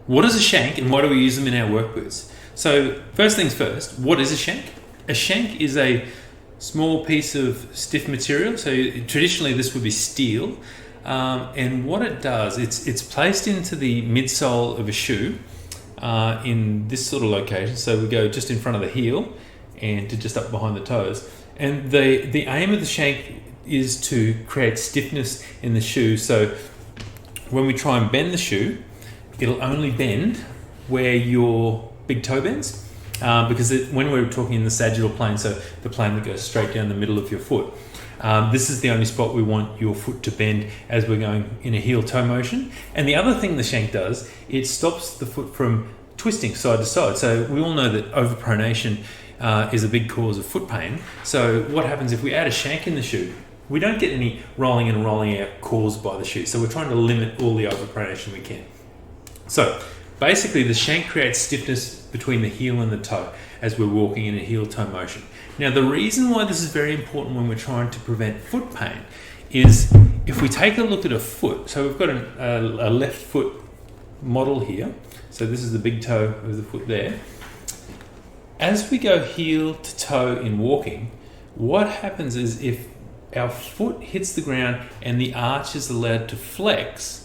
What is a shank and why do we use them in our work boots? So first things first, what is a shank? A shank is a small piece of stiff material. So traditionally this would be steel. And what it does, it's placed into the midsole of a shoe in this sort of location. So we go just in front of the heel and to just up behind the toes. And the aim of the shank is to create stiffness in the shoe. So when we try and bend the shoe, it'll only bend where your big toe bends, because when we're talking in the sagittal plane, so the plane that goes straight down the middle of your foot, this is the only spot we want your foot to bend as we're going in a heel-toe motion. And the other thing the shank does, it stops the foot from twisting side to side. So we all know that overpronation is a big cause of foot pain. So what happens if we add a shank in the shoe? We don't get any rolling in and rolling out caused by the shoe. So we're trying to limit all the overpronation we can. So basically the shank creates stiffness between the heel and the toe as we're walking in a heel-toe motion. Now the reason why this is very important when we're trying to prevent foot pain is if we take a look at a foot, so we've got a left foot model here. So this is the big toe of the foot there. As we go heel to toe in walking, what happens is if our foot hits the ground and the arch is allowed to flex,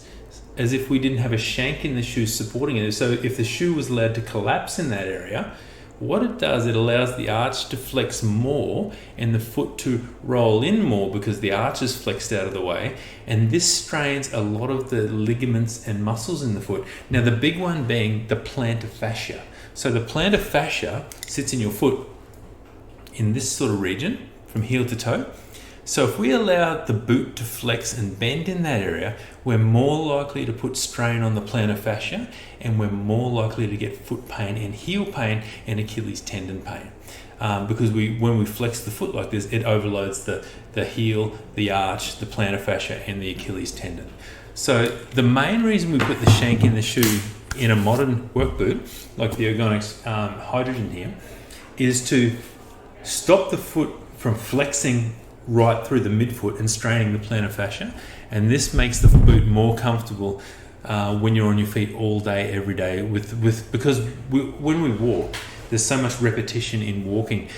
as if we didn't have a shank in the shoe supporting it. So if the shoe was allowed to collapse in that area, what it does, it allows the arch to flex more and the foot to roll in more because the arch is flexed out of the way. And this strains a lot of the ligaments and muscles in the foot. Now the big one being the plantar fascia. So the plantar fascia sits in your foot in this sort of region from heel to toe. So if we allow the boot to flex and bend in that area, we're more likely to put strain on the plantar fascia and we're more likely to get foot pain and heel pain and Achilles tendon pain. Because when we flex the foot like this, it overloads the heel, the arch, the plantar fascia and the Achilles tendon. So the main reason we put the shank in the shoe in a modern work boot, like the Ergonx Hydrogen here, is to stop the foot from flexing right through the midfoot and straining the plantar fascia, and this makes the boot more comfortable when you're on your feet all day, every day. Because when we walk, there's so much repetition in walking.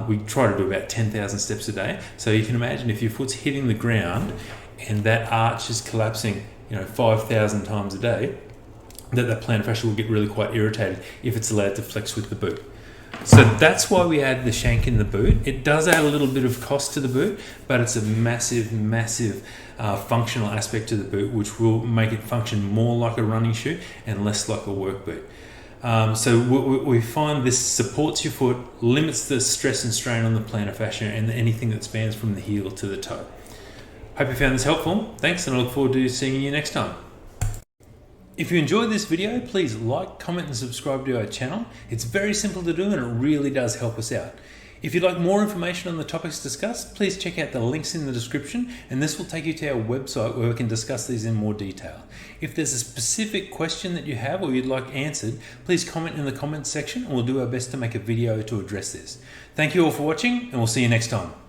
We try to do about 10,000 steps a day. So you can imagine if your foot's hitting the ground and that arch is collapsing, 5,000 times a day, that the plantar fascia will get really quite irritated if it's allowed to flex with the boot. So that's why we add the shank in the boot. It does add a little bit of cost to the boot, but it's a massive functional aspect to the boot, which will make it function more like a running shoe and less like a work boot. So we find this supports your foot, limits the stress and strain on the plantar fascia and anything that spans from the heel to the toe. Hope you found this helpful. Thanks, and I look forward to seeing you next time. If you enjoyed this video, please like, comment and subscribe to our channel. It's very simple to do and it really does help us out. If you'd like more information on the topics discussed, please check out the links in the description and this will take you to our website where we can discuss these in more detail. If there's a specific question that you have or you'd like answered, please comment in the comments section and we'll do our best to make a video to address this. Thank you all for watching and we'll see you next time.